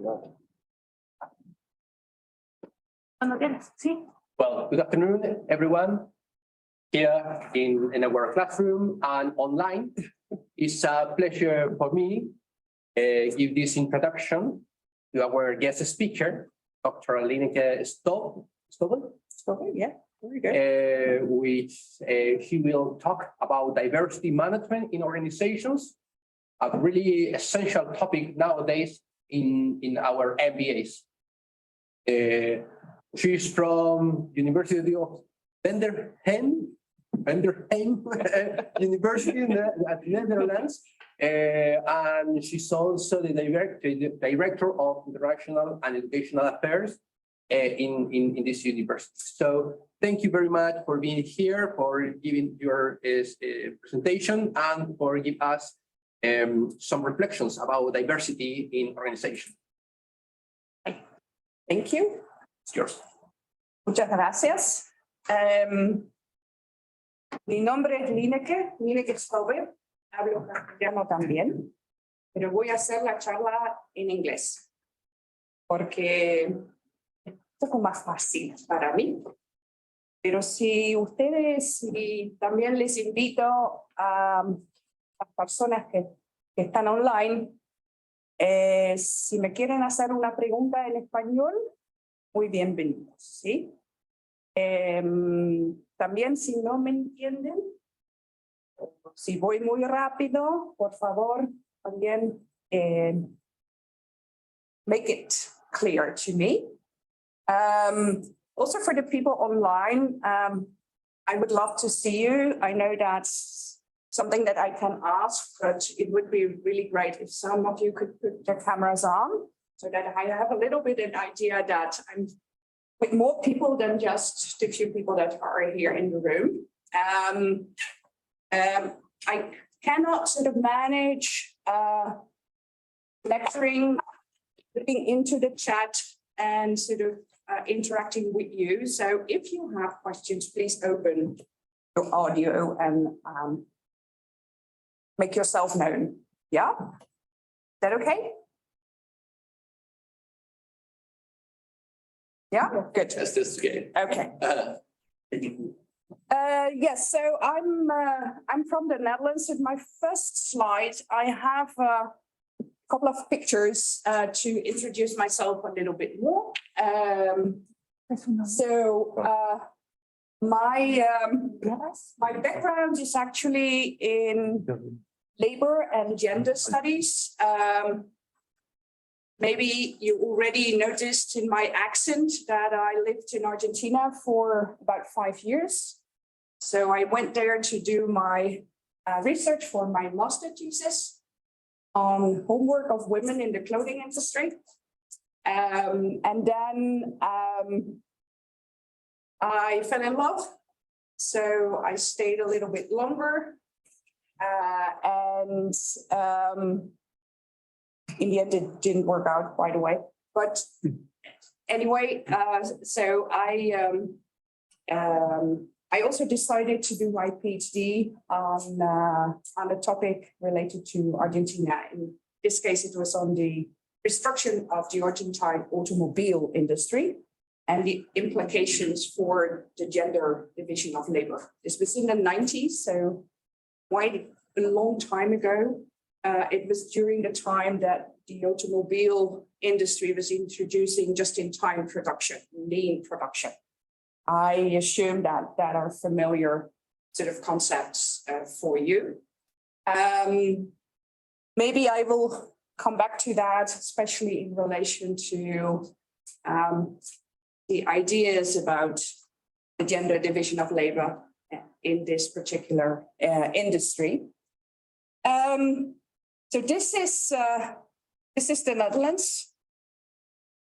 Well, good afternoon, everyone. Here in our classroom and online. It's a pleasure for me to give this introduction to our guest speaker, Dr. Lineke Stobbe, Yeah, very good. which he will talk about diversity management in organizations, a really essential topic nowadays in our MBAs. She's from University of Venderheim University in the Netherlands, and she's also the director of International and Educational Affairs in this university. So thank you very much for being here, for giving your presentation, and for giving us some reflections about diversity in organization. Thank you. It's yours. Muchas gracias. Mi nombre es Lineke Stobbe. Hablo castellano también, pero voy a hacer la charla en inglés porque es un poco más fácil para mí. Pero si ustedes, y también les invito a las personas que están online, si me quieren hacer una pregunta en español, muy bienvenidos, ¿sí? También si no me entienden, si voy muy rápido, por favor, también make it clear to me. Also for the people online, I would love to see you. I know that's something that I can ask, but it would be really great if some of you could put their cameras on so that I have a little bit of an idea that I'm with more people than just the few people that are here in the room. I cannot sort of manage lecturing, looking into the chat and sort of interacting with you. So if you have questions, please open your audio and make yourself known. Yeah? Is that okay? Yeah, good. Yes, this is good. Okay. Yes, so I'm from the Netherlands. In my first slide, I have a couple of pictures to introduce myself a little bit more. My background is actually in labor and gender studies. Maybe you already noticed in my accent that I lived in Argentina for about 5 years. So I went there to do my research for my master thesis on homework of women in the clothing industry. And then I fell in love. So I stayed a little bit longer. In the end, it didn't work out quite away. But anyway, so I also decided to do my PhD on a topic related to Argentina. In this case, it was on the destruction of the Argentine automobile industry and the implications for the gender division of labor. This was in the 90s, so quite a long time ago. It was during the time that the automobile industry was introducing just-in-time production, lean production. I assume that are familiar sort of concepts for you. Maybe I will come back to that, especially in relation to the ideas about the gender division of labor in this particular industry. So this is the Netherlands,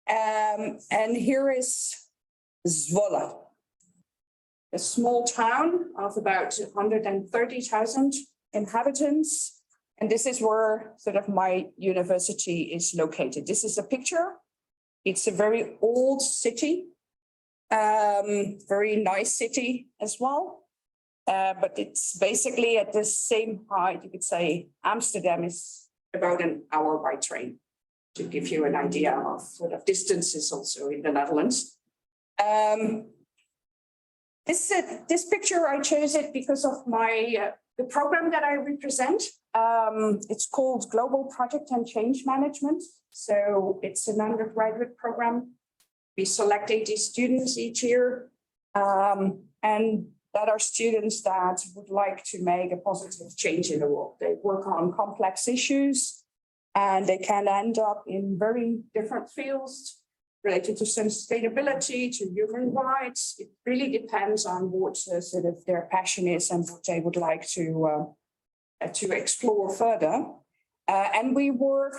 and here is Zwolle, a small town of about 130,000 inhabitants, and this is where sort of my university is located. This is a picture. It's a very old city, very nice city as well. But it's basically at the same height, you could say Amsterdam is about an hour by train. to give you an idea of sort of distances also in the Netherlands. This picture, I chose it because of my the program that I represent. It's called Global Project and Change Management. So it's an undergraduate program. We select 80 students each year, and that are students that would like to make a positive change in the world. They work on complex issues, and they can end up in very different fields related to sustainability, to human rights. It really depends on what sort of their passion is and what they would like to explore further. And we work,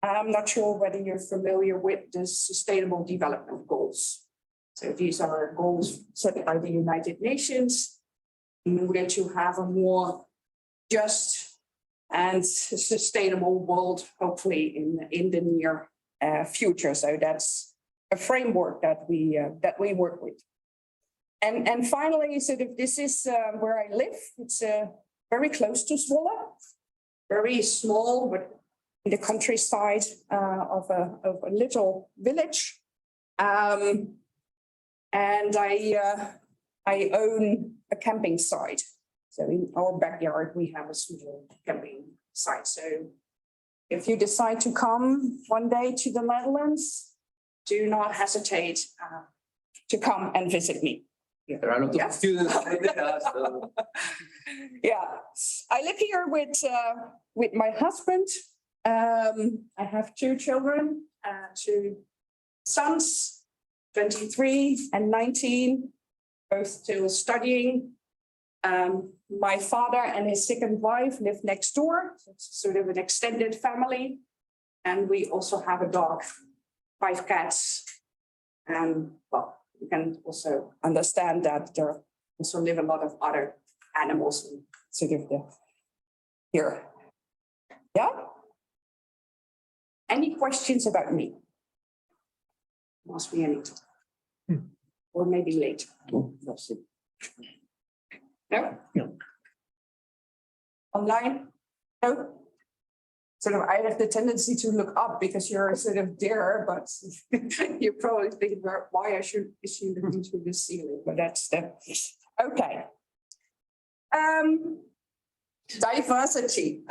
I'm not sure whether you're familiar with the Sustainable Development Goals. So these are goals set by the United Nations in order to have a more just and sustainable world, hopefully in the near future. So that's a framework that we work with. And finally, sort of this is where I live. It's very close to Zwolle, very small, but in the countryside of a little village. And I own a camping site. So in our backyard, we have a small camping site. So if you decide to come one day to the Netherlands, do not hesitate to come and visit me. There are a lot of students. So. Yeah, I live here with my husband. I have two children, two sons. 23 and 19, both still studying. My father and his second wife live next door. So it's sort of an extended family. And we also have a dog, 5 cats. And well, you can also understand that there also live a lot of other animals in sort of here. Yeah? Any questions about me? Ask me anytime. Or maybe later. Oh, that's it. No? No. Online? No? Sort of, I have the tendency to look up because you're sort of there, but you probably think why is she looking to the ceiling? But that's the okay. Diversity.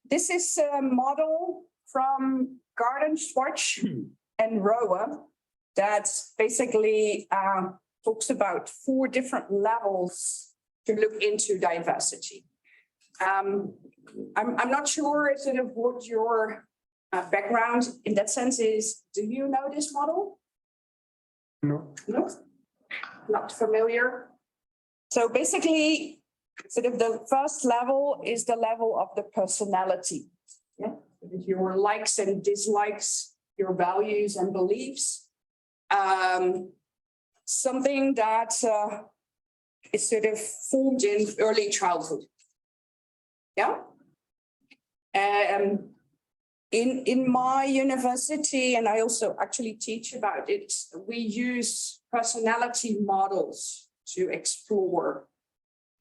This is a model from Garden Schwartz and Rowe that basically talks about 4 different levels to look into diversity. I'm not sure sort of what your background in that sense is. Do you know this model? No. No? Not familiar. So basically, sort of the first level is the level of the personality. Yeah? Your likes and dislikes, your values and beliefs. Something that is sort of formed in early childhood. Yeah. In my university, and I also actually teach about it, we use personality models to explore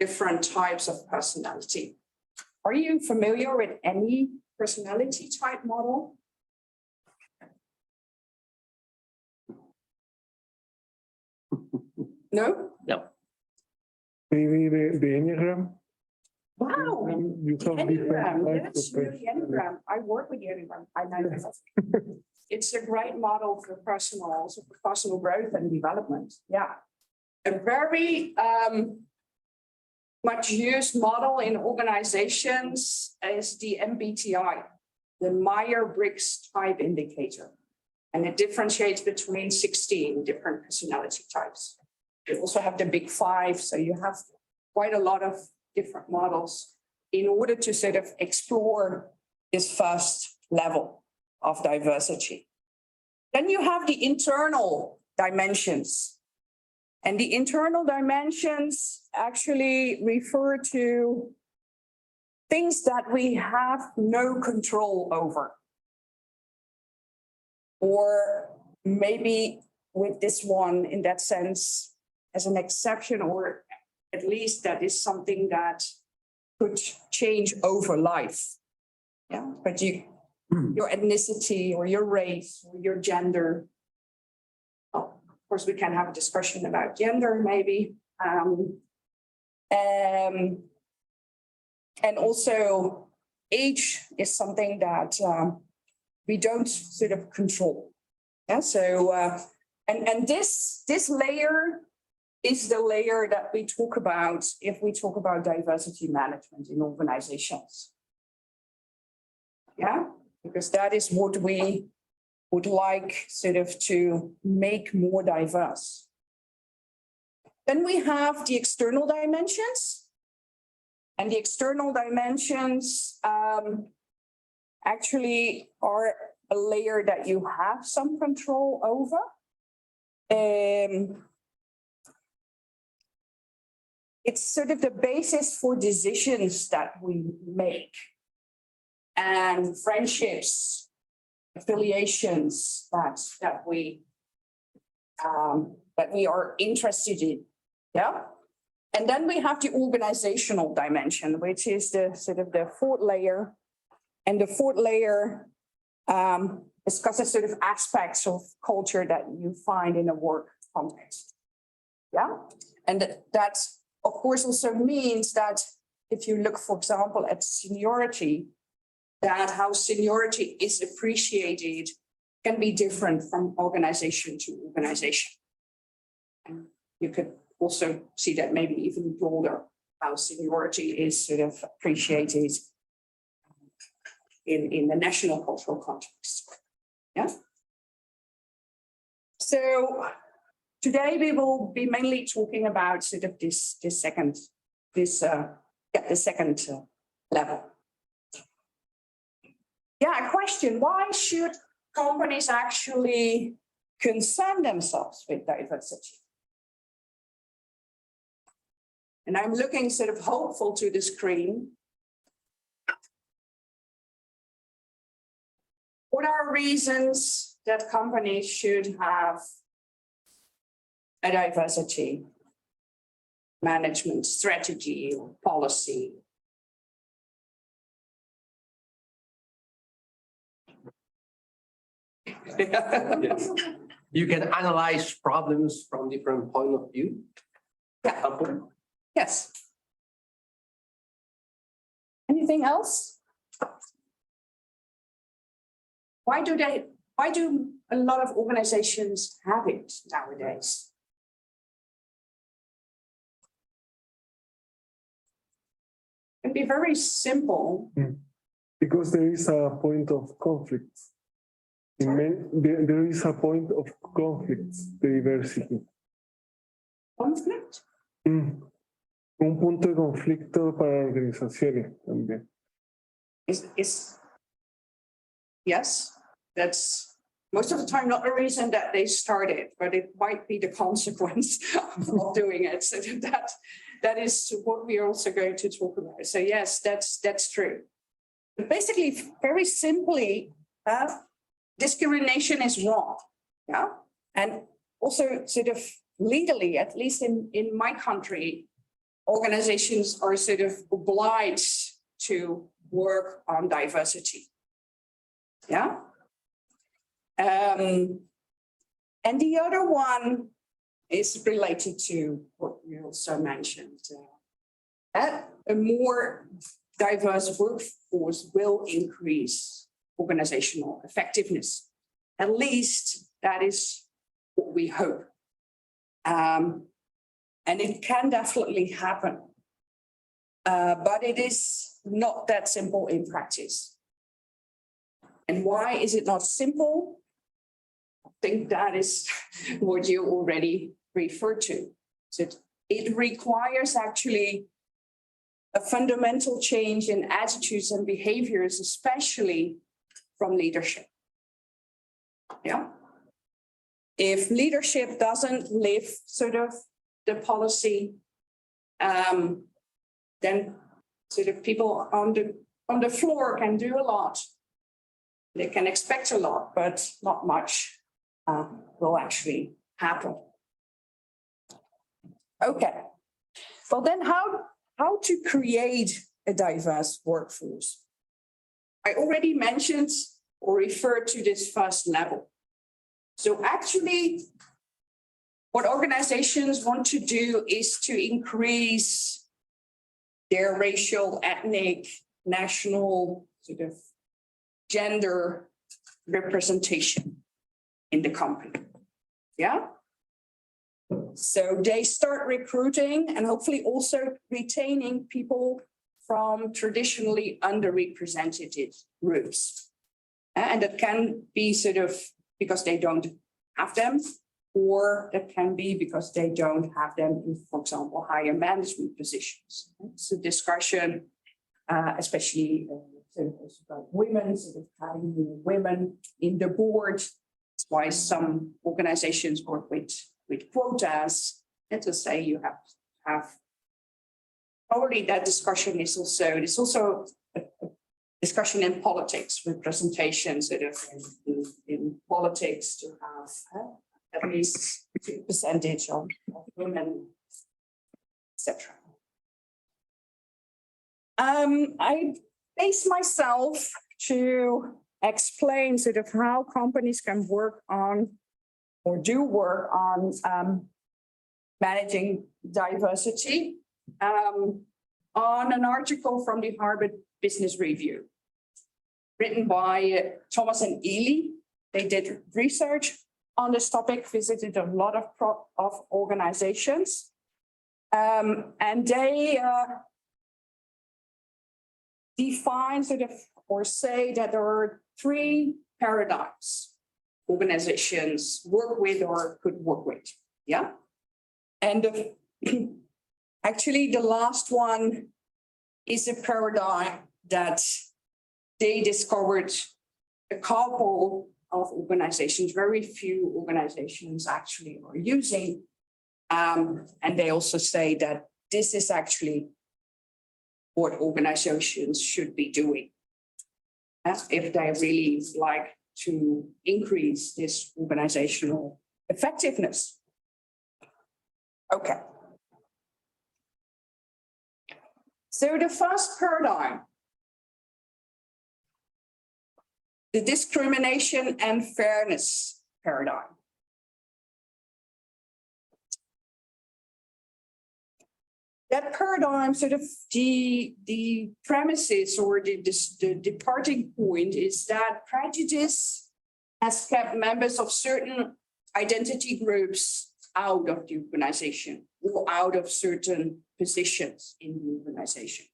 different types of personality. Are you familiar with any personality type model? No? No. Maybe the Enneagram. Wow. You The have different Enneagram, types yes, of the Enneagram. I work with the Enneagram. I know. It's a great model for personal growth and development. Yeah. A very much used model in organizations is the MBTI, the Myers-Briggs Type Indicator. And it differentiates between 16 different personality types. You also have the Big 5, so you have quite a lot of different models in order to sort of explore this first level of diversity. Then you have the internal dimensions. And the internal dimensions actually refer to things that we have no control over. Or maybe with this one, in that sense, as an exception, or at least that is something that could change over life. Yeah, but your ethnicity or your race or your gender. Of course, we can have a discussion about gender, maybe. And also age is something that we don't sort of control. Yeah, so and this layer is the layer that we talk about if we talk about diversity management in organizations. Yeah, because that is what we would like sort of to make more diverse. Then we have the external dimensions. And the external dimensions actually are a layer that you have some control over. It's sort of the basis for decisions that we make and friendships, affiliations that we are interested in. Yeah. And then we have the organizational dimension, which is the sort of the fourth layer. And the fourth layer discusses sort of aspects of culture that you find in a work context. Yeah. And that, of course, also means that if you look, for example, at seniority, that how seniority is appreciated can be different from organization to organization. And you could also see that maybe even broader, how seniority is sort of appreciated in the national cultural context. Yeah. So today we will be mainly talking about sort of the second level. Yeah, a question: why should companies actually concern themselves with diversity? And I'm looking sort of hopeful to the screen. What are reasons that companies should have a diversity management strategy or policy? Yes. You can analyze problems from different point of view. Yeah. Yes. Anything else? Why do a lot of organizations have it nowadays? It can be very simple. Because there is a point of conflict. There is a point of conflict, diversity. Conflict? Un punto de conflicto para organizaciones también. Yes, that's most of the time not the reason that they started, but it might be the consequence of doing it. So that is what we are also going to talk about. So yes, that's true. But basically, very simply, discrimination is wrong. Yeah, and also sort of legally, at least in my country, organizations are sort of obliged to work on diversity. Yeah. And the other one is related to what you also mentioned. A more diverse workforce will increase organizational effectiveness. At least that is what we hope. And it can definitely happen. But it is not that simple in practice. And why is it not simple? I think that is what you already referred to. So it requires actually a fundamental change in attitudes and behaviors, especially from leadership. Yeah. If leadership doesn't live sort of the policy, then sort of people on the floor can do a lot. They can expect a lot, but not much will actually happen. Okay. Well, then how to create a diverse workforce? I already mentioned or refer to this first level. So actually, what organizations want to do is to increase their racial, ethnic, national, sort of gender representation in the company. Yeah. So they start recruiting and hopefully also retaining people from traditionally underrepresented groups. And that can be sort of because they don't have them, or that can be because they don't have them in, for example, higher management positions. It's a discussion, especially sort of also about women, sort of having women in the board. That's why some organizations work with quotas. And to say you have probably that discussion is also, there's also a discussion in politics, representation sort of in politics to have at least a percentage of women, etc. I base myself to explain sort of how companies can work on or do work on managing diversity on an article from the Harvard Business Review written by Thomas and Ely. They did research on this topic, visited a lot of organizations, and they define sort of or say that there are three paradigms organizations work with or could work with. Yeah. And actually, the last one is a paradigm that they discovered a couple of organizations, very few organizations actually are using. And they also say that this is actually what organizations should be doing if they really like to increase this organizational effectiveness. Okay. So the first paradigm, the discrimination and fairness paradigm. That paradigm, sort of the premises or the departing point is that prejudice has kept members of certain identity groups out of the organization or out of certain positions in the organization.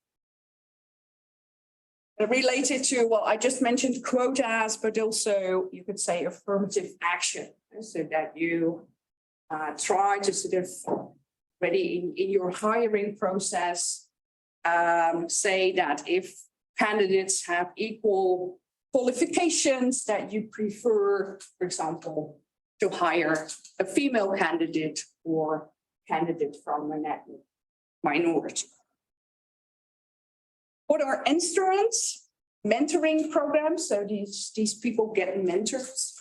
Related to, well, I just mentioned quotas, but also you could say affirmative action, so that you try to sort of already in your hiring process, say that if candidates have equal qualifications, that you prefer, for example, to hire a female candidate or candidate from an ethnic minority. What are instruments? Mentoring programs, so these people get mentors.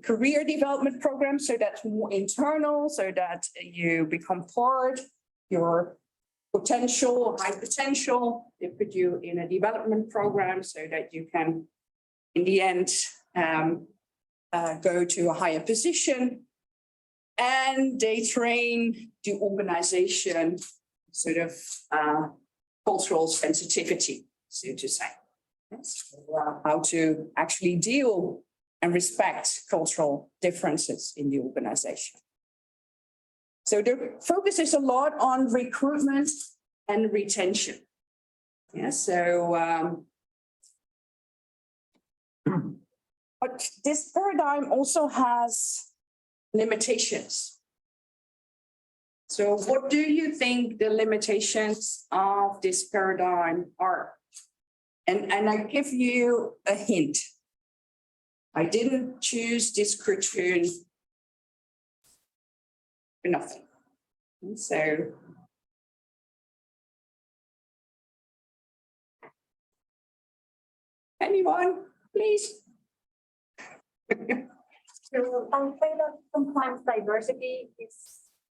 Career development programs, so that's more internal, so that you become part, your potential, high potential. They put you in a development program so that you can, in the end, go to a higher position. And they train the organization sort of cultural sensitivity, so to say. Yes. How to actually deal and respect cultural differences in the organization. So the focus is a lot on recruitment and retention. Yeah, so but this paradigm also has limitations. So what do you think the limitations of this paradigm are? And I give you a hint. I didn't choose this cartoon for nothing. And so anyone, please? So I would say that sometimes diversity is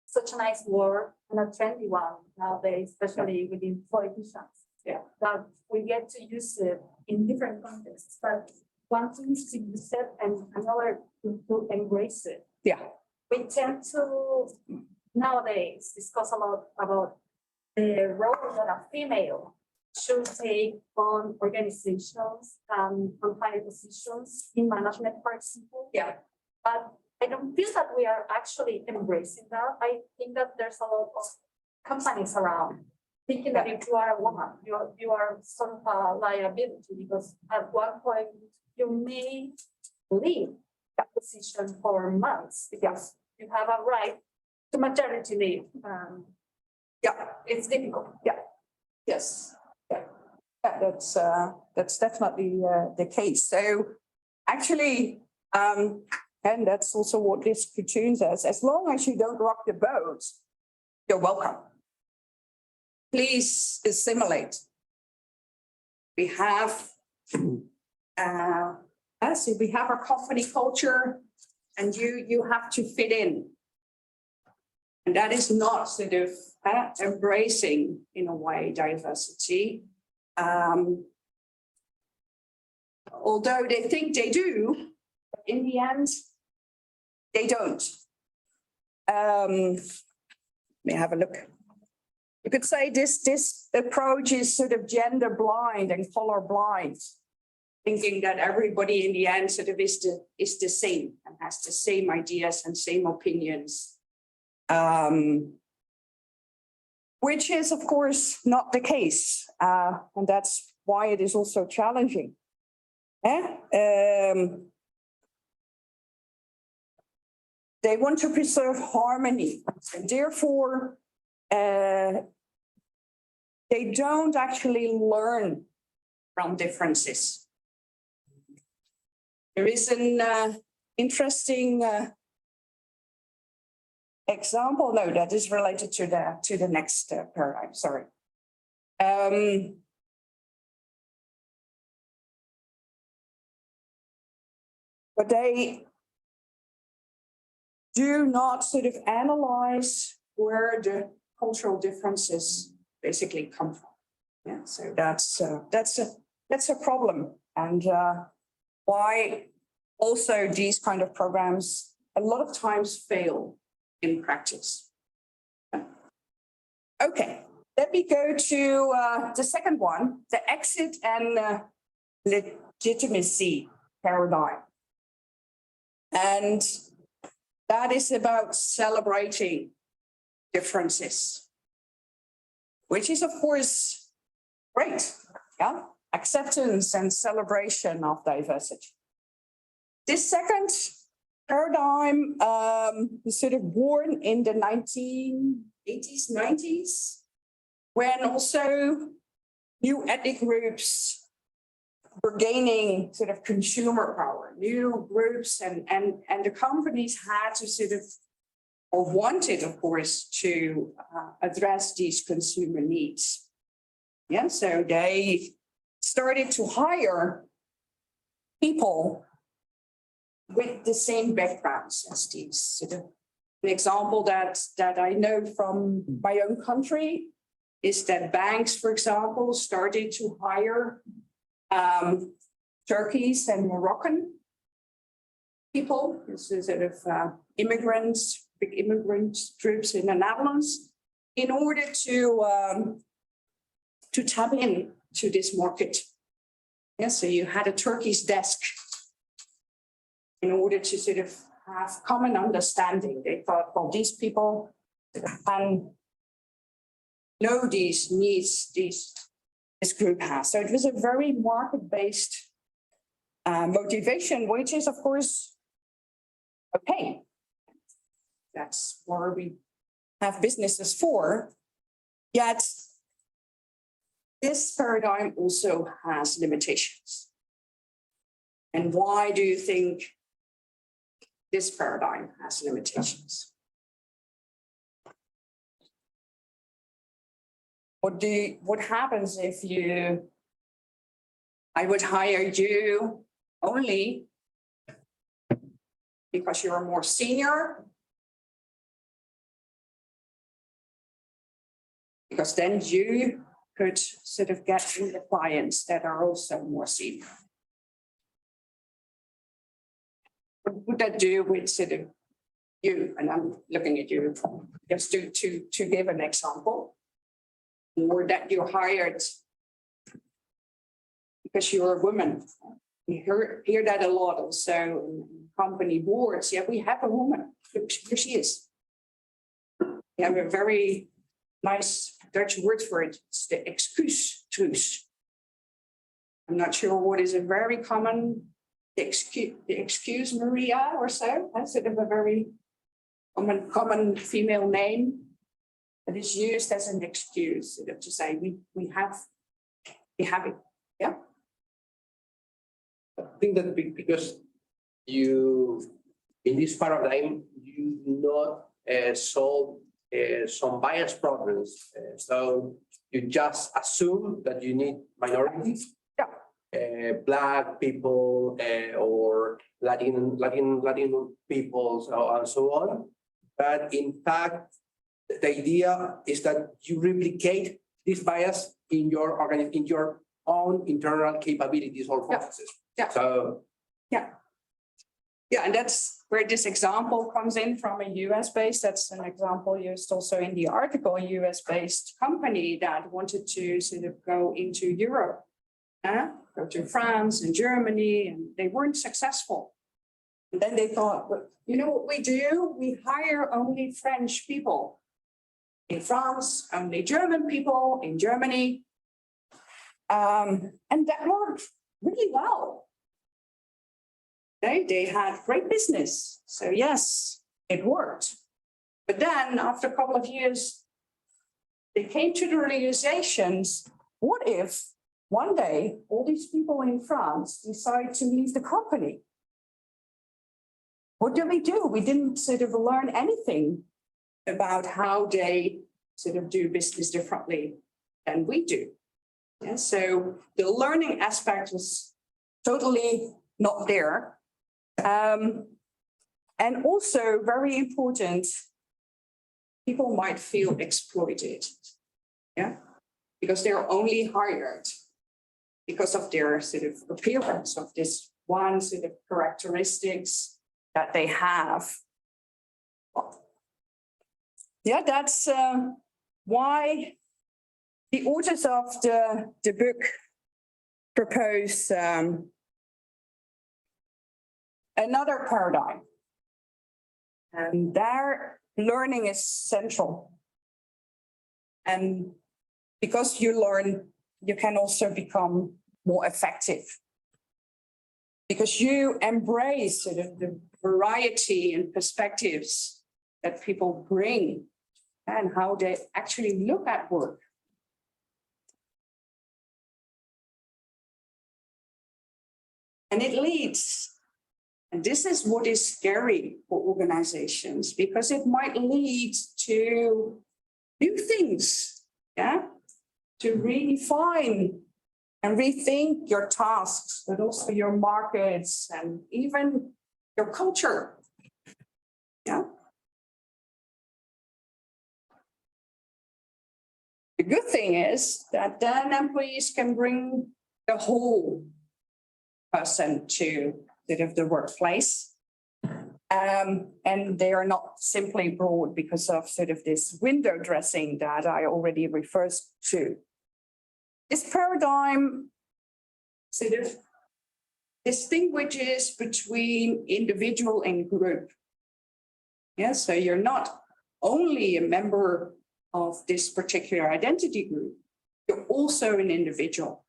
such a nice word and a trendy one nowadays, especially within politicians. Yeah. That we get to use it in different contexts, but one thing is to use it and another to embrace it. Yeah. We tend to nowadays discuss a lot about the role that a female should take on organizations and on higher positions in management, for example. Yeah. But I don't feel that we are actually embracing that. I think that there's a lot of companies around thinking that if you are a woman, you are sort of a liability, because at one point you may leave that position for months because you have a right to maternity leave. Yeah, it's difficult. Yeah. Yes. Yeah. That's definitely the case. So actually, and that's also what this cartoon says. As long as you don't rock the boat, you're welcome. Please assimilate. We have, we have our company culture, and you have to fit in. And that is not sort of embracing, in a way, diversity. Although they think they do, in the end, they don't. Let me have a look. You could say this approach is sort of gender blind and color blind, thinking that everybody in the end sort of is the same and has the same ideas and same opinions. Which is, of course, not the case. And that's why it is also challenging. They want to preserve harmony, and therefore, they don't actually learn from differences. There is an interesting example. No, that is related to the next paradigm. Sorry. But they do not sort of analyze where the cultural differences basically come from. Yeah, so that's a problem, and why also these kind of programs a lot of times fail in practice. Okay, let me go to the second one, the exit and legitimacy paradigm. And that is about celebrating differences, which is, of course, great. Yeah, acceptance and celebration of diversity. This second paradigm was sort of born in the 1980s, 90s, when also new ethnic groups were gaining sort of consumer power, new groups, and the companies had to sort of, or wanted, of course, to address these consumer needs. Yeah, so they started to hire people with the same backgrounds as these. Sort of, an example that I know from my own country is that banks, for example, started to hire Turkish and Moroccan people. This is sort of immigrants, big immigrant groups in the Netherlands, in order to tap in to this market. Yeah, so you had a Turkish desk in order to sort of have common understanding. They thought, well, these people can know these needs this group has. So it was a very market-based motivation, which is, of course, okay. That's what we have businesses for. Yet, this paradigm also has limitations. And why do you think this paradigm has limitations? What happens if I would hire you only because you're more senior? Because then you could sort of get in the clients that are also more senior. What would that do with sort of you? And I'm looking at you just to give an example. Or that you hired because you're a woman. We hear that a lot also in company boards. Yeah, we have a woman. Here she is. We have a very nice Dutch word for it. It's the excuus. I'm not sure what is a very common, the excuse Maria or so. That's sort of a very common female name that is used as an excuse sort of to say we have it. Yeah. I think that because you, in this paradigm, you do not solve some bias problems. So you just assume that you need minorities, Black people or Latin people and so on. But in fact, the idea is that you replicate this bias in your own internal capabilities or processes. Yeah. So yeah, and that's where this example comes in from a US-based. That's an example used also in the article, a US-based company that wanted to sort of go into Europe, go to France and Germany, and they weren't successful. And then they thought, well, you know what we do? We hire only French people. In France, only German people, in Germany. And that worked really well. They had great business. So yes, it worked. But then after a couple of years, they came to the realizations, what if one day all these people in France decide to leave the company? What do? We didn't sort of learn anything about how they sort of do business differently than we do. Yeah, so the learning aspect was totally not there. And also very important, people might feel exploited, yeah, because they're only hired because of their sort of appearance, of this one sort of characteristics that they have. Yeah, that's why the authors of the book propose another paradigm. And their learning is central. And because you learn, you can also become more effective. Because you embrace sort of the variety and perspectives that people bring and how they actually look at work. And it leads, and this is what is scary for organizations, because it might lead to new things, yeah, to redefine and rethink your tasks, but also your markets and even your culture, yeah. The good thing is that then employees can bring the whole person to sort of the workplace. And they are not simply brought because of sort of this window dressing that I already referred to. This paradigm sort of distinguishes between individual and group. Yeah, so you're not only a member of this particular identity group, you're also an individual.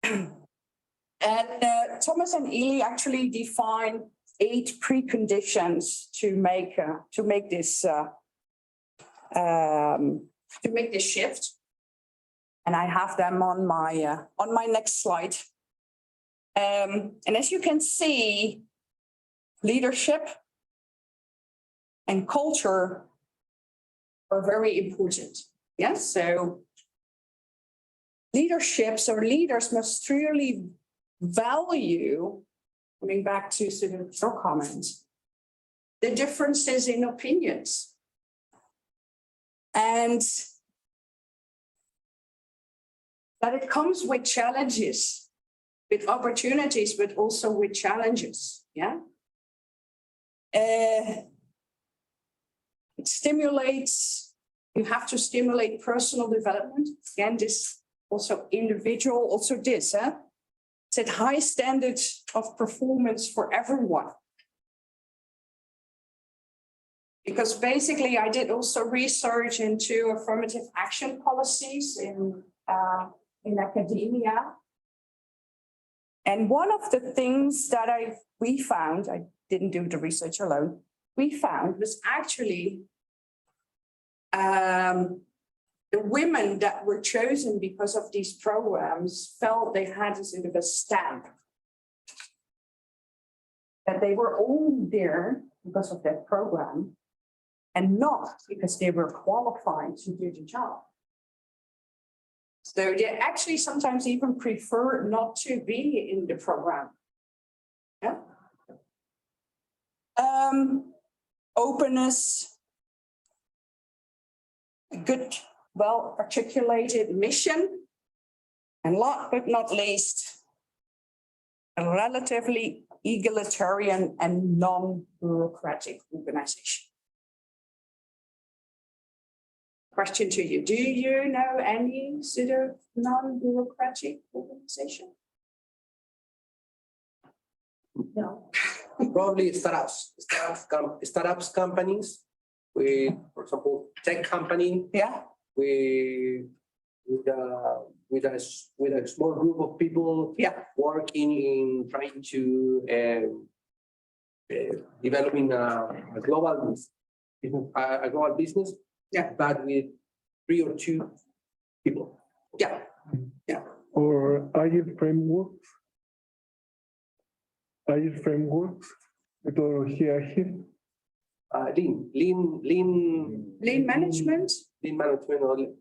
And Thomas and Ely actually define 8 preconditions to make this shift, and I have them on my next slide. And as you can see, leadership and culture are very important. Yes, so leaderships or leaders must truly value, coming back to sort of your comments, the differences in opinions. And that it comes with challenges, with opportunities, but also with challenges. Yeah. It stimulates, you have to stimulate personal development. Again, this also individual, also this, set high standards of performance for everyone. Because basically I did also research into affirmative action policies in academia. And one of the things that we found, I didn't do the research alone, we found was actually the women that were chosen because of these programs felt they had a sort of a stamp. That they were only there because of that program and not because they were qualified to do the job. So they actually sometimes even prefer not to be in the program. Yeah. Openness, a good, well-articulated mission, and last but not least, a relatively egalitarian and non-bureaucratic organization. Question to you, do you know any sort of non-bureaucratic organization? No. Probably startups companies with, for example, tech company. Yeah. With a small group of people. Yeah. Working in trying to developing a global business. Yeah. But with 3 or 2 people. Yeah. Yeah. Or agile frameworks. Agile frameworks, methodology agile. Lean management. Lean management or lean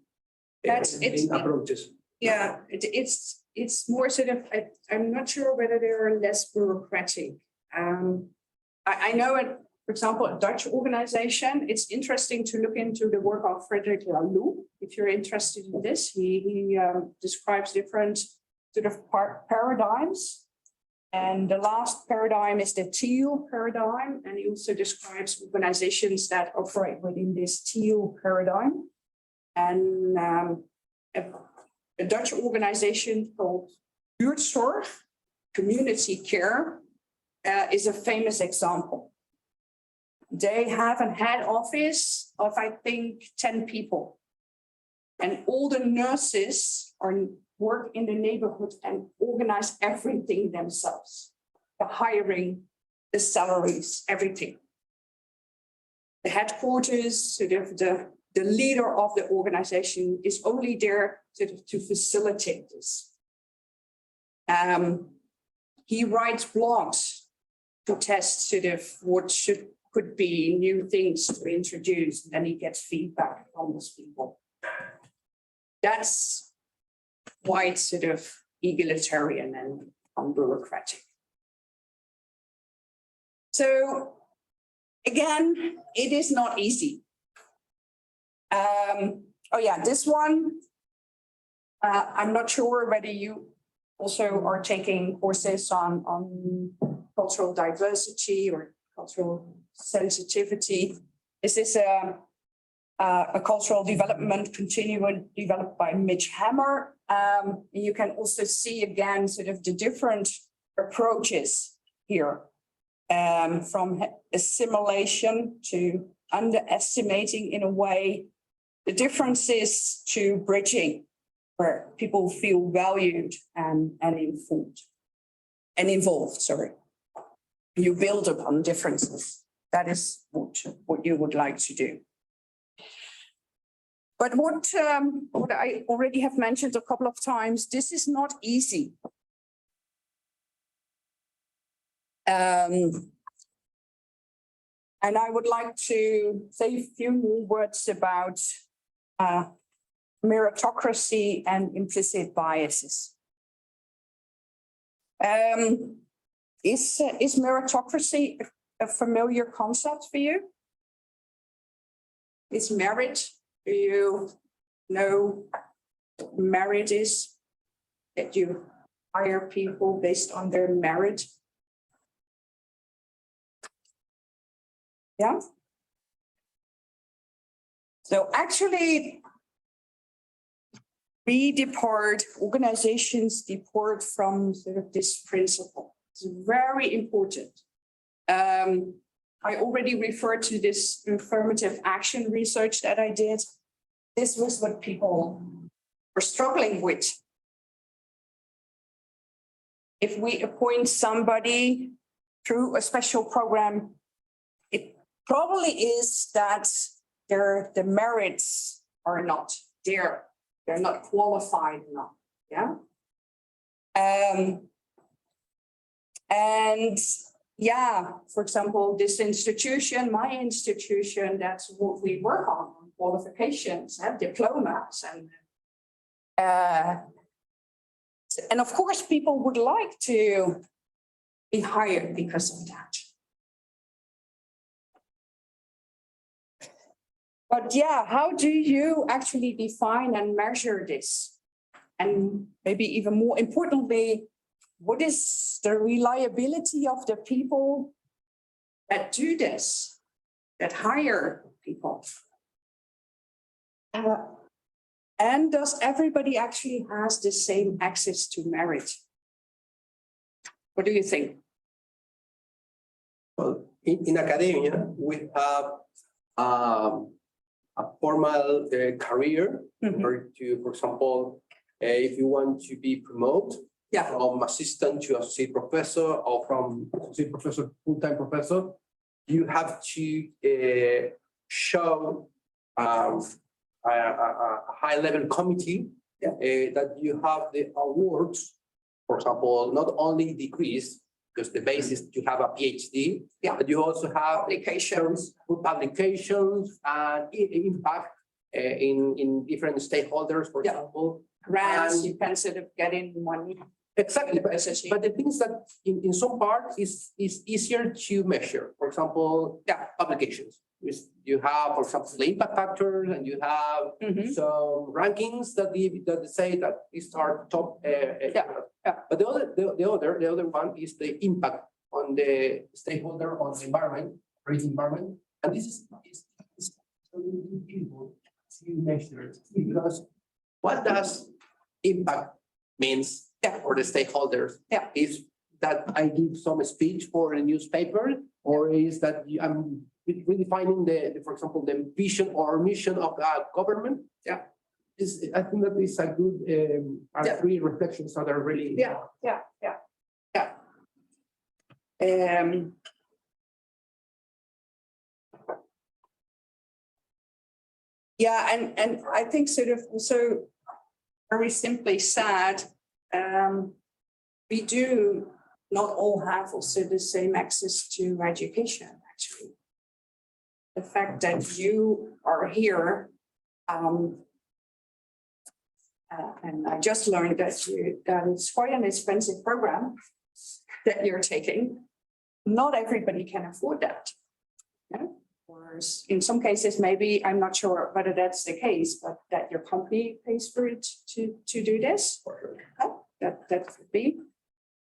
approaches. Yeah, it's more sort of, I'm not sure whether they're less bureaucratic. I know it, for example, a Dutch organization, it's interesting to look into the work of Frederick Laloux. If you're interested in this, he describes different sort of paradigms. And the last paradigm is the Teal Paradigm. And he also describes organizations that operate within this Teal Paradigm. And a Dutch organization called Buurtzorg, Community Care, is a famous example. They have a head office of, I think, 10 people. And all the nurses work in the neighborhood and organize everything themselves. The hiring, the salaries, everything. The headquarters, sort of the leader of the organization is only there sort of to facilitate this. He writes blogs to test sort of what could be new things to introduce, and then he gets feedback from those people. That's why it's sort of egalitarian and unbureaucratic. So again, it is not easy. Oh yeah, this one, I'm not sure whether you also are taking courses on cultural diversity or cultural sensitivity. Is this a cultural development continuum developed by Mitch Hammer? You can also see again sort of the different approaches here, from assimilation to underestimating in a way, the differences to bridging, where people feel valued and involved. Sorry. You build upon differences. That is what you would like to do. But what I already have mentioned a couple of times, this is not easy. And I would like to say a few more words about meritocracy and implicit biases. Is meritocracy a familiar concept for you? Is merit? Do you know what merit is? that you hire people based on their merit. Yeah. So actually, organizations depart from sort of this principle. It's very important. I already referred to this affirmative action research that I did. This was what people were struggling with. If we appoint somebody through a special program, it probably is that the merits are not there. They're not qualified enough. Yeah. And yeah, for example, this institution, my institution, that's what we work on qualifications and diplomas. And of course, people would like to be hired because of that. But yeah, how do you actually define and measure this? And maybe even more importantly, what is the reliability of the people that do this, that hire people? And does everybody actually has the same access to merit? What do you think? Well, in academia, we have a formal career, or to, for example, if you want to be promoted from assistant to associate professor, or from associate professor to full-time professor, you have to show a high-level committee that you have the awards, for example, not only degrees, because the basis you have a PhD, but you also have publications and impact in different stakeholders, for example. Grants, you can sort of get in money. Exactly, but the thing is that in some part is easier to measure. For example, publications. You have, for example, the impact factors, and you have some rankings that say that these are top. But the other one is the impact on the stakeholder, on the environment, environment, and this is really difficult to measure, because what does impact means for the stakeholders? Is that I give some speech for a newspaper, or is that I'm redefining for example, the vision or mission of a government? I think that is a good three reflections that are really and I think sort of also very simply said, we do not all have also the same access to education, actually. The fact that you are here, and I just learned that it's quite an expensive program that you're taking. Not everybody can afford that. Or in some cases, maybe, I'm not sure whether that's the case, but that your company pays for it to do this. That could be.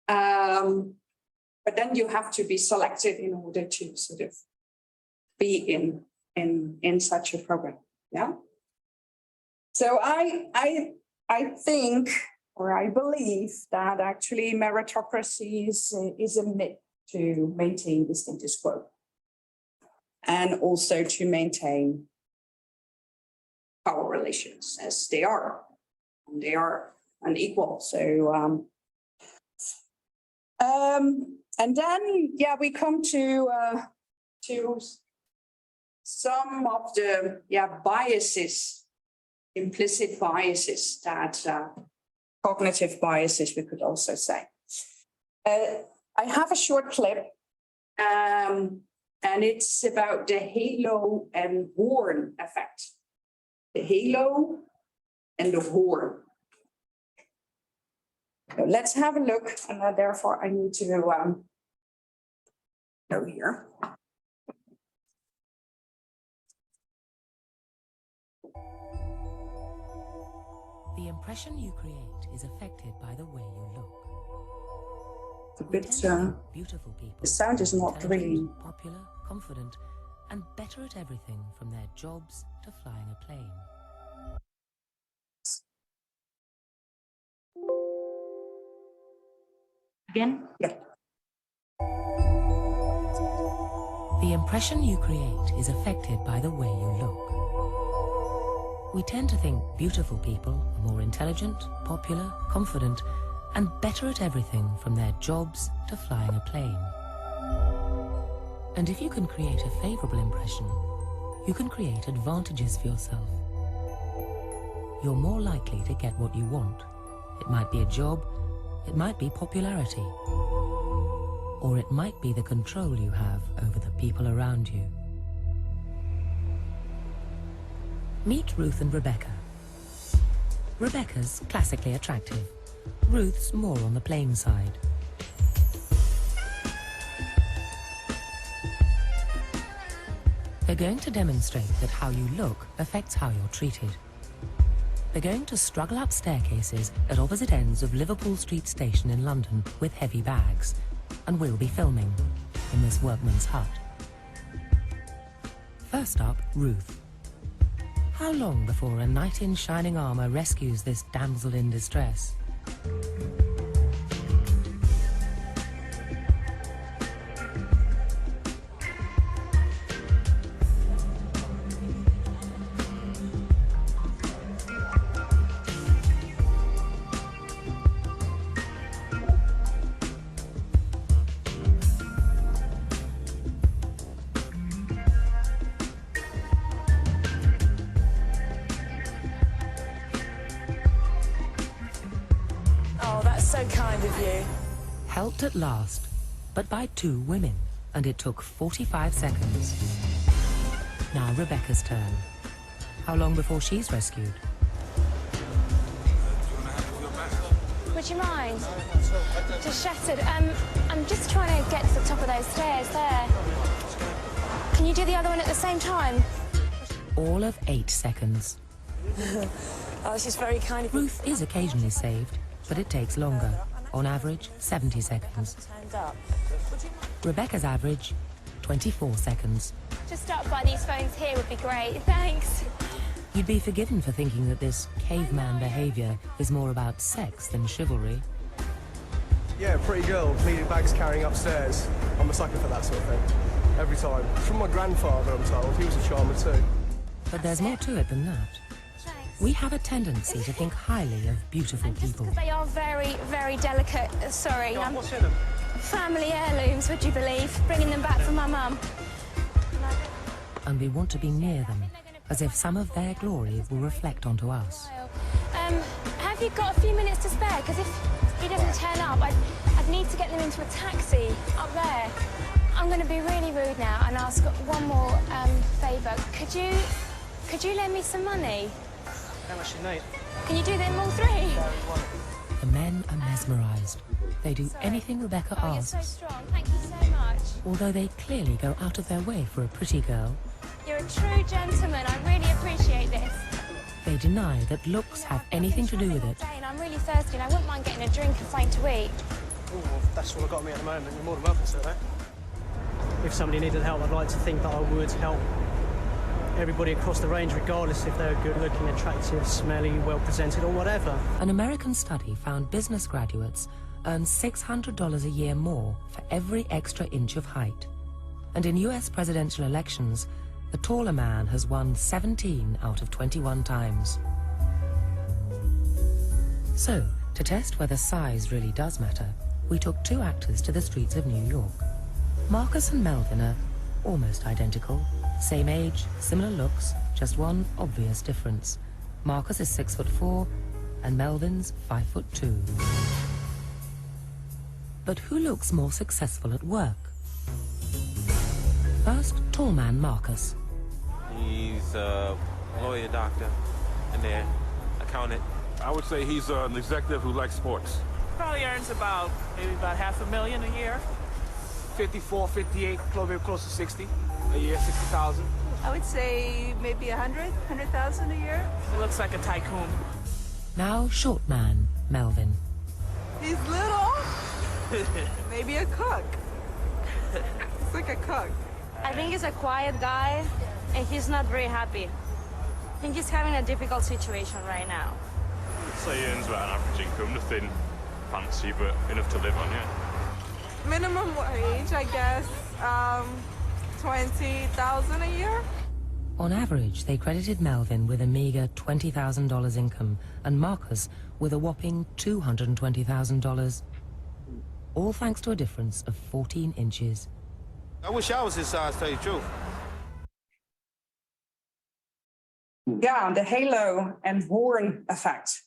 But then you have to be selected in order to sort of be in such a program. So I think, or I believe that actually meritocracy is a myth to maintain the status quo, and also to maintain power relations as they are. And they are unequal. So and then we come to some of the biases, implicit biases, that cognitive biases, we could also say. I have a short clip, and it's about the halo and horn effect. The halo and the horn. So let's have a look, and therefore I need to go here. The impression you create is affected by the way you look. A bit, Beautiful people. the sound is not really. Popular, confident, and better at everything from their jobs to flying a plane. Again? Yeah. The impression you create is affected by the way you look. We tend to think beautiful people are more intelligent, popular, confident, and better at everything from their jobs to flying a plane. And if you can create a favorable impression, you can create advantages for yourself. You're more likely to get what you want. It might be a job, it might be popularity, or it might be the control you have over the people around you. Meet Ruth and Rebecca. Rebecca's classically attractive. Ruth's more on the plain side. They're going to demonstrate that how you look affects how you're treated. They're going to struggle up staircases at opposite ends of Liverpool Street Station in London with heavy bags, and we'll be filming in this workman's hut. First up, Ruth. How long before a knight in shining armour rescues this damsel in distress? So kind of you. Helped at last, but by 2 women, and it took 45 seconds. Now Rebecca's turn. How long before she's rescued? Would you mind? Just shattered. I'm just trying to get to the top of those stairs there. Can you do the other one at the same time? All of 8 seconds. Oh, she's very kind of you. Ruth is occasionally saved, but it takes longer. On average, 70 seconds. Rebecca's average, 24 seconds. Just stop by these phones here would be great. Thanks. You'd be forgiven for thinking that this caveman behaviour is more about sex than chivalry. Yeah, pretty girl, needing bags carrying upstairs. I'm a sucker for that sort of thing. Every time. From my grandfather, I'm told. He was a charmer too. But there's more to it than that. We have a tendency to think highly of beautiful people. They are very, very delicate. Sorry. What's in them? Family heirlooms, would you believe? Bringing them back from my mum. And we want to be near them, as if some of their glory will reflect onto us. Have you got a few minutes to spare? Because if he doesn't turn up, I'd need to get them into a taxi up there. I'm going to be really rude now and ask one more favour. Could you lend me some money? How much you need? Can you do them all 3? The men are mesmerised. They do anything Rebecca Oh, you're asks, so strong. Thank you so much. although they clearly go out of their way for a pretty girl. You're a true gentleman. I really appreciate this. They deny that looks have anything to do with it. And I'm really thirsty and I wouldn't mind getting a drink and something to eat. Oh, well, that's all I've got me at the moment. You're more than welcome, sir. If somebody needed help, I'd like to think that I would help everybody across the range, regardless if they're good-looking, attractive, smelly, well-presented, or whatever. An American study found business graduates earn $600 a year more for every extra inch of height. And in US presidential elections, the taller man has won 17 out of 21 times. So, to test whether size really does matter, we took 2 actors to the streets of New York. Marcus and Melvin are almost identical. Same age, similar looks, just one obvious difference. Marcus is 6'4", and Melvin's 5'2". But who looks more successful at work? First, tall man Marcus. He's a lawyer, doctor, and then accountant. I would say he's an executive who likes sports. Probably earns maybe about $500,000 a year. 54, 58, close to 60 a year, 60,000. I would say maybe 100,000 a year. He looks like a tycoon. Now short man, Melvin. He's little. Maybe a cook. It's like a cook. I think he's a quiet guy, and he's not very happy. I think he's having a difficult situation right now. So he earns about an average income, nothing fancy, but enough to live on, yeah. Minimum wage, I guess, 20,000 a year. On average, they credited Melvin with a meager $20,000 income and Marcus with a whopping $220,000. All thanks to a difference of 14 inches. I wish I was his size, tell you the truth. Yeah, the halo and horn effect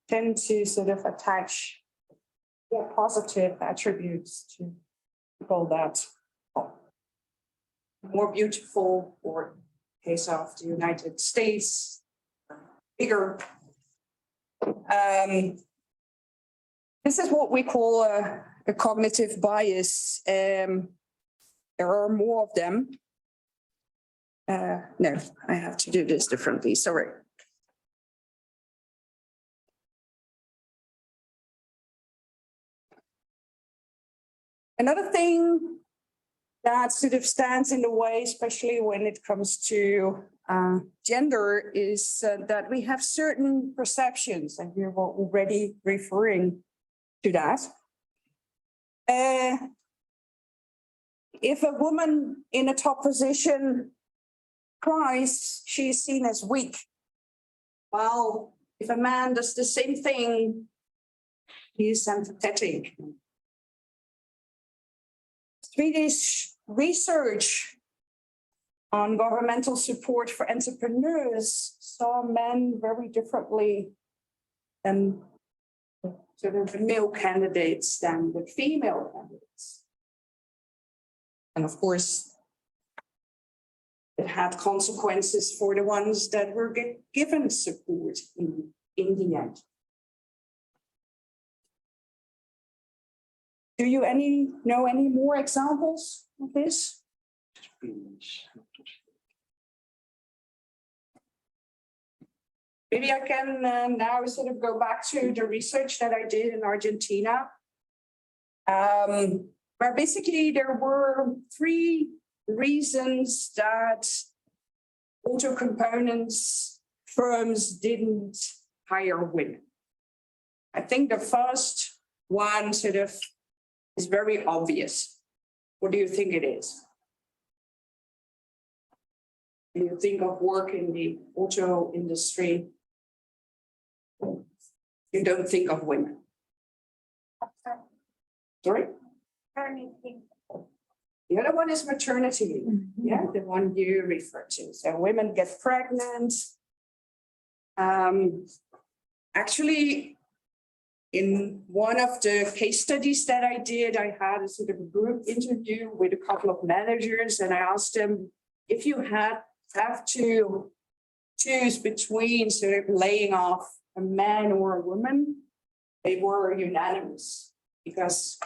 tend to sort of attach more positive attributes to people that are more beautiful, or in case of the United States, bigger. This is what we call a cognitive bias. There are more of them. No, I have to do this differently, sorry. Another thing that sort of stands in the way, especially when it comes to gender, is that we have certain perceptions, and we were already referring to that. If a woman in a top position cries, she is seen as weak. While if a man does the same thing, he is empathetic. Swedish research on governmental support for entrepreneurs saw men very differently than sort of the male candidates than the female candidates. And of course, it had consequences for the ones that were given support in the end. Do you know any more examples of this? Maybe I can now sort of go back to the research that I did in Argentina, where basically there were 3 reasons that auto components firms didn't hire women. I think the first one sort of is very obvious. What do you think it is? When you think of work in the auto industry, you don't think of women. Sorry? The other one is maternity leave. Yeah, the one you referred to. So women get pregnant. Actually, in one of the case studies that I did, I had a sort of group interview with a couple of managers, and I asked them, if you have to choose between sort of laying off a man or a woman, they were unanimous, because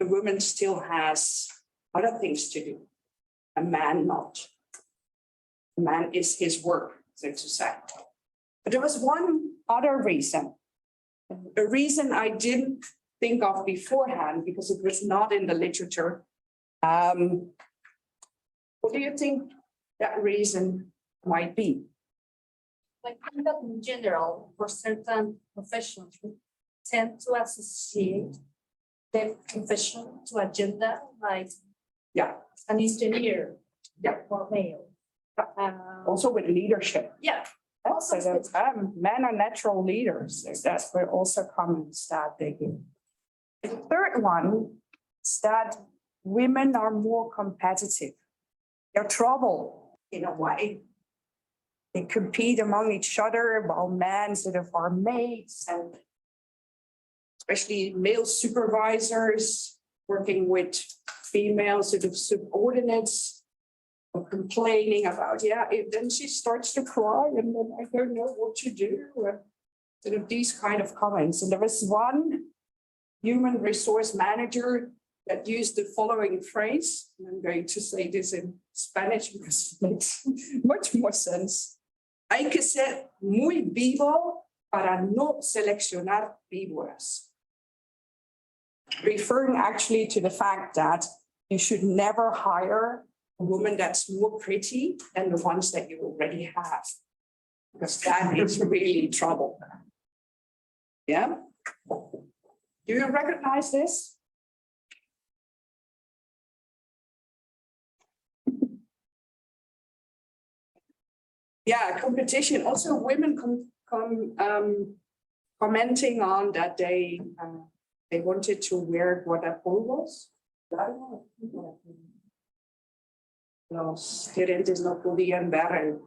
the woman still has other things to do. A man not. A man is his work, so to say. But there was one other reason. A reason I didn't think of beforehand because it was not in the literature. What do you think that reason might be? I think that in general, for certain professions, we tend to associate the profession to a gender, like an engineer, or male. Also with leadership. Yeah. Also, men are natural leaders. So that's where also comments that they give. The third one is that women are more competitive. They're trouble in a way. They compete among each other while men sort of are mates, and especially male supervisors working with female sort of subordinates. Complaining about, then she starts to cry and then I don't know what to do. Sort of these kind of comments. And there was one human resource manager that used the following phrase, and I'm going to say this in Spanish because it makes much more sense. Hay que ser muy vivo para no seleccionar víboras. Referring actually to the fact that you should never hire a woman that's more pretty than the ones that you already have, because that is really trouble. Yeah? Do you recognize this? Yeah, competition. Also, women commenting on that they wanted to wear guardapolos. Los gerentes no podían ver.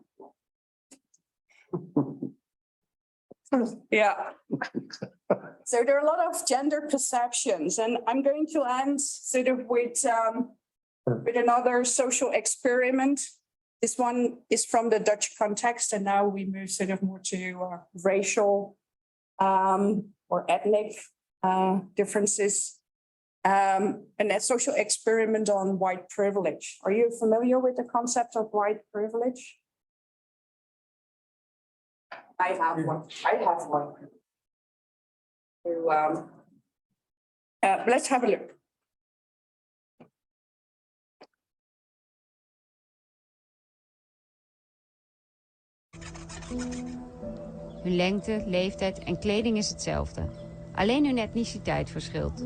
Yeah. So there are a lot of gender perceptions, and I'm going to end sort of with another social experiment. This one is from the Dutch context, and now we move sort of more to racial or ethnic differences. And a social experiment on white privilege. Are you familiar with the concept of white privilege? I have one. So, let's have a look. Hun lengte, leeftijd en kleding is hetzelfde. Alleen hun etniciteit verschilt.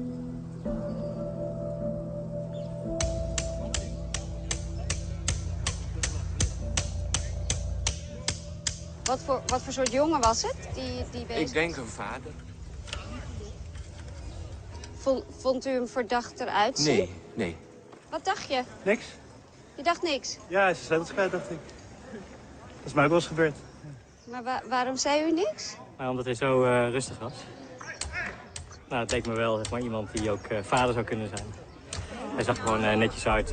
Wat voor soort jongen was het? Die Ik denk een vader. Vond u hem verdacht eruit zien? Nee. Wat dacht je? Niks. Je dacht niks? Ja, hij is sleutels kwijt, dacht ik. Dat is mij ook wel eens gebeurd. Maar waarom zei u niks? Nou, omdat hij zo rustig was. Nou, het leek me wel zeg maar, iemand die ook vader zou kunnen zijn. Hij zag er gewoon netjes uit,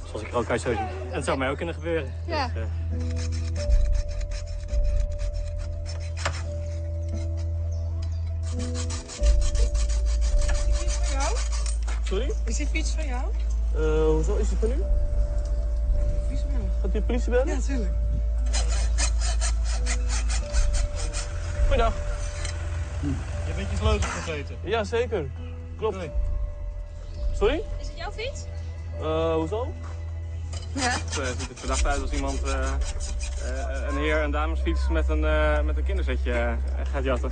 zoals ik er ook uit zou zien. En het zou mij ook kunnen gebeuren. Ja. Dus, Sorry? Is die fiets van jou? Hoezo? Is die van u? Gaat u de politie bellen? Ja, tuurlijk. Goeiedag. Je bent je sleutels vergeten. Ja, zeker. Klopt. Nee. Sorry? Is het jouw fiets? Hoezo? Ja. Het ziet er verdacht uit als iemand een heer en damesfiets met een kinderzetje gaat jatten.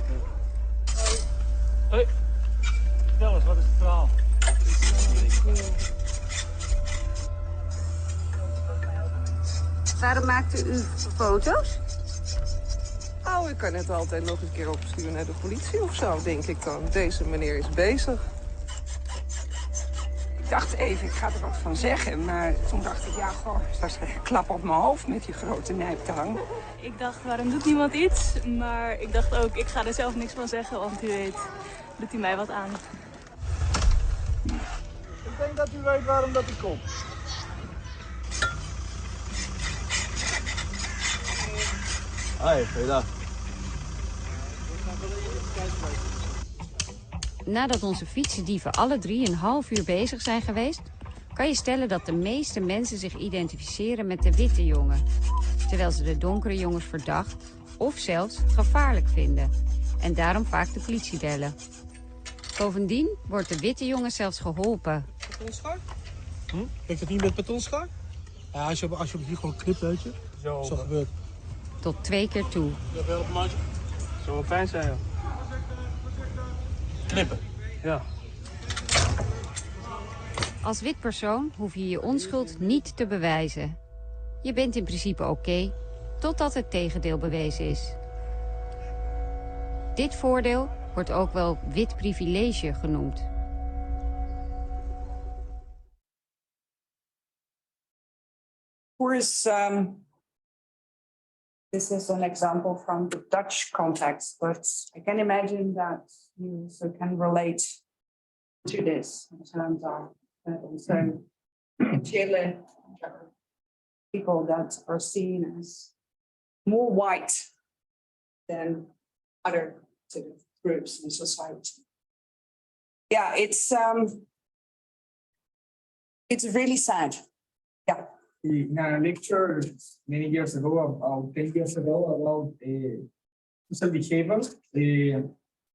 Hoi. Vertel eens, wat is het verhaal? Waarom maakte u foto's? Oh, ik kan het altijd nog een keer opsturen naar de politie of zo, denk ik dan. Deze meneer is bezig. Ik dacht even, ik ga er wat van zeggen. Maar toen dacht ik, ja, goh, straks krijg ik een klap op mijn hoofd met die grote nijptang. Ik dacht, waarom doet niemand iets? Maar ik dacht ook, ik ga er zelf niks van zeggen, want u weet, doet hij mij wat aan. Ik denk dat u weet waarom dat hij komt. Hoi, goeiedag. Nadat onze fietsendieven alle 3,5 uur bezig zijn geweest, kan je stellen dat de meeste mensen zich identificeren met de witte jongen, terwijl ze de donkere jongens verdacht of zelfs gevaarlijk vinden en daarom vaak de politie bellen. Bovendien wordt de witte jongen zelfs geholpen. Patonschaar? Kijk dat hier met patonschaar? Ja, als je hier gewoon knipt, weet je. Zo gebeurt. Tot 2 keer toe. Ja, wel op maatje. Zou wel fijn zijn, ja. Knippen. Ja. Als wit persoon hoef je je onschuld niet te bewijzen. Je bent in principe oké, totdat het tegendeel bewezen is. Dit voordeel wordt ook wel wit privilege genoemd. Of course, this is an example from the Dutch context, but I can imagine that you also can relate to this in terms of also in Chile, people that are seen as more white than other sort of groups in society. Yeah, it's really sad. Yeah. In a lecture many years ago, about 10 years ago, about social behavior.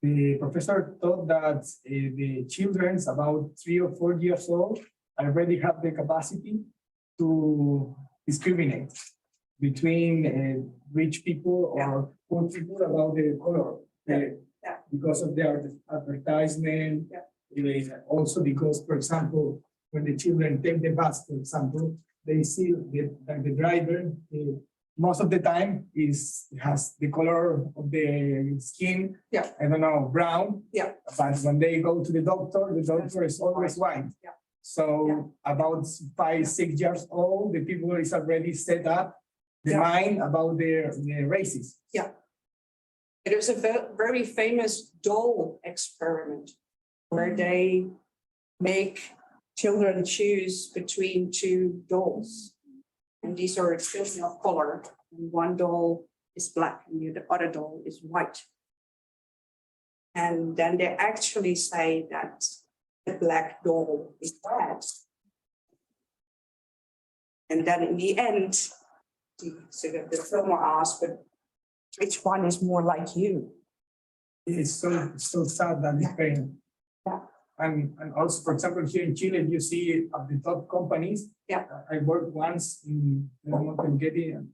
The professor thought that the children about 3 or 4 years old already have the capacity to discriminate between rich people or poor people about the color. Because of their advertisement, also because, for example, when the children take the bus, for example, they see that the driver most of the time has the color of the skin, I don't know, brown. But when they go to the doctor is always white. So about 5, 6 years old, the people is already set up the mind about their races. It is a very famous doll experiment where they make children choose between 2 dolls. And these are children of color. And one doll is black and the other doll is white. And then they actually say that the black doll is bad. And then in the end, the filmer asked, but which one is more like you? It's so sad that it's pain. And also, for example, here in Chile, you see at the top companies. I worked once in Montevideo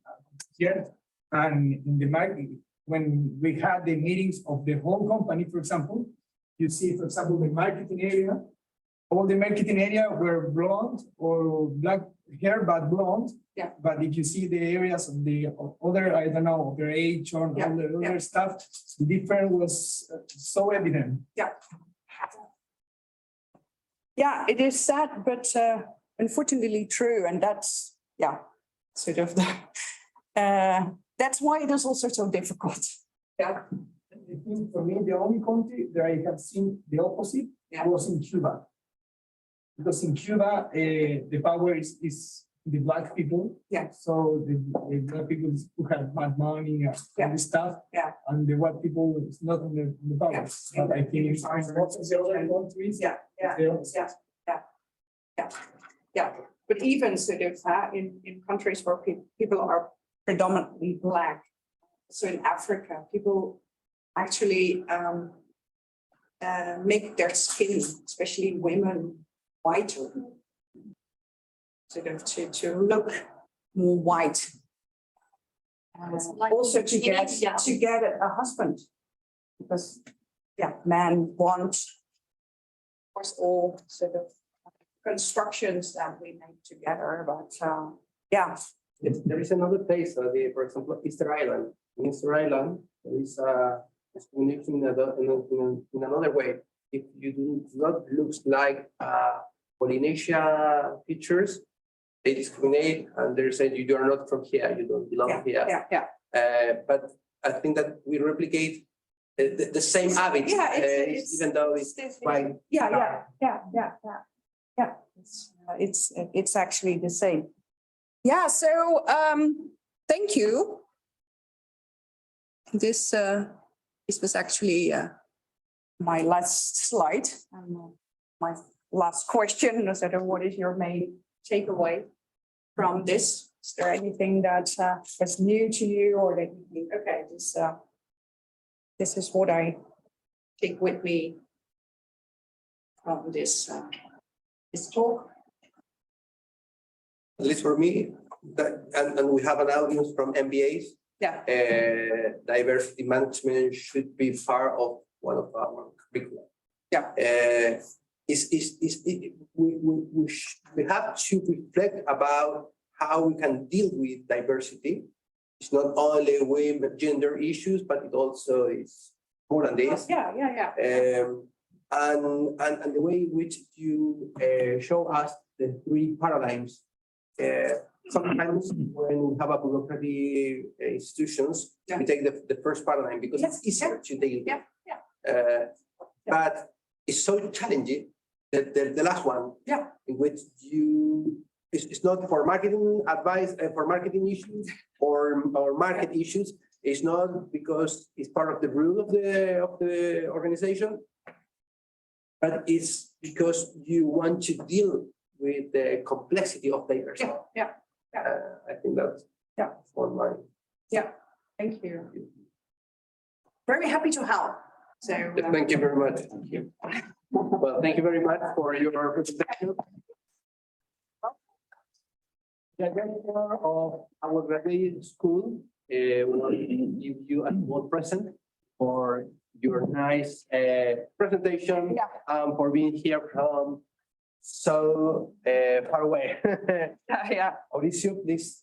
here, and in the market, when we had the meetings of the whole company, for example, you see, for example, the marketing area. All the marketing area were blonde or black hair, but blonde. But if you see the areas of the other, I don't know, their age or all the other stuff, the difference was so evident. Yeah, it is sad, but unfortunately true. And that's, sort of the, that's why it is also so difficult. I think for me, the only country that I have seen the opposite was in Cuba. Because in Cuba, the power is the black people. So the black people who have bad money and the stuff. And the white people is not on the power. But I think it's most of the other countries. But even sort of in countries where people are predominantly black, so in Africa, people actually make their skin, especially women, whiter, sort of to look more white. Also to get a husband, because men want, of course, all sort of constructions that we make together, but There is another place, for example, Easter Island. In Easter Island, there is discrimination in another way. If you do not look like Polynesia features, they discriminate and they say you are not from here, you don't belong here. But I think that we replicate the same habit, even though it's quite. It's actually the same. So thank you. This was actually my last slide and my last question. So what is your main takeaway from this? Is there anything that was new to you, or that you think, okay, this is what I take with me from this talk? At least for me, and we have an audience from MBAs. Diversity management should be part of one of our curricula. We have to reflect about how we can deal with diversity. It's not only with gender issues, but it also is more than this. And the way in which you show us the 3 paradigms. Sometimes when we have a bureaucratic institutions, we take the first paradigm because it's easier to deal with. But it's so challenging that the last one, in which it's not for marketing advice, for marketing issues or market issues. It's not because it's part of the rule of the organization, but it's because you want to deal with the complexity of diversity. I think that's on my. Thank you. very happy to help. So Thank you very much. Well, thank you very much for your presentation. The director of our graduate school will give you a small present for your nice presentation and for being here from so far away. yeah. Mauricio, please.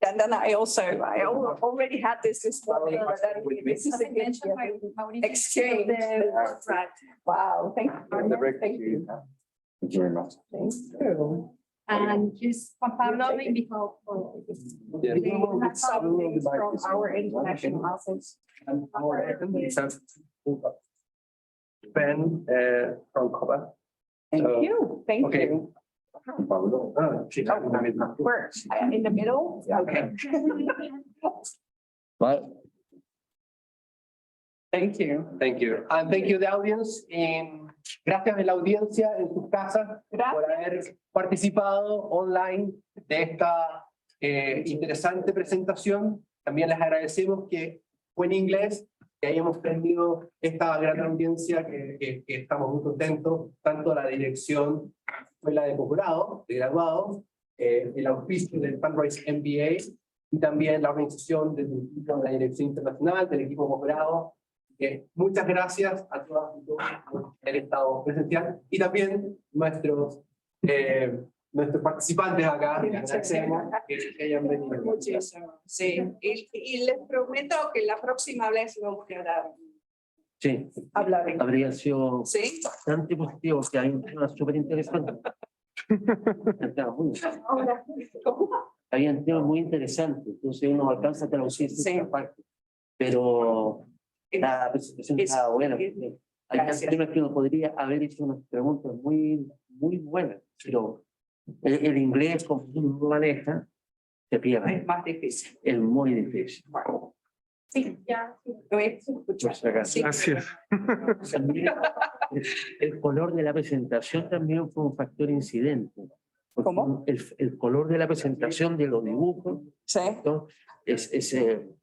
And then I already had this morning, but then this is a good exchange. Wow, thank you. Thank you. Thank you very much. Thank you. And just Juan Pablo, maybe helpful. Yes. We have some things from our international office. And our Ben from Cuba. Thank you. Thank Okay. you. Pablo. Where? In the middle? Okay. Right. Thank you. Thank you. And thank you, the audience. Gracias a la audiencia en sus casas por haber participado online de esta interesante presentación. También les agradecemos que fue en inglés, que hayamos tenido esta gran audiencia, que estamos muy contentos, tanto la dirección, escuela de posgrado, de graduados, el auspicio del Fundraise MBA y también la organización de la dirección internacional, del equipo posgrado. Muchas gracias a todas y todos por el estado presencial y también nuestros participantes acá. Les agradecemos que hayan venido. Muchísimo, sí. Y les prometo que la próxima vez lo voy a dar. Sí, Hablar. habría sido ¿Sí? bastante positivo, que hay un tema súper interesante. Ahora, ¿cómo? Hay un tema muy interesante, entonces uno alcanza a traducir esta parte. Pero la presentación estaba buena. Hay temas que uno podría haber hecho unas preguntas muy buenas, pero el inglés, como uno lo maneja, se pierde. Es más difícil. Es muy difícil. Sí, ya. Muchas gracias. También, el color de la presentación también fue un factor incidente. ¿Cómo? El color de la presentación de los dibujos, sí, ¿no? es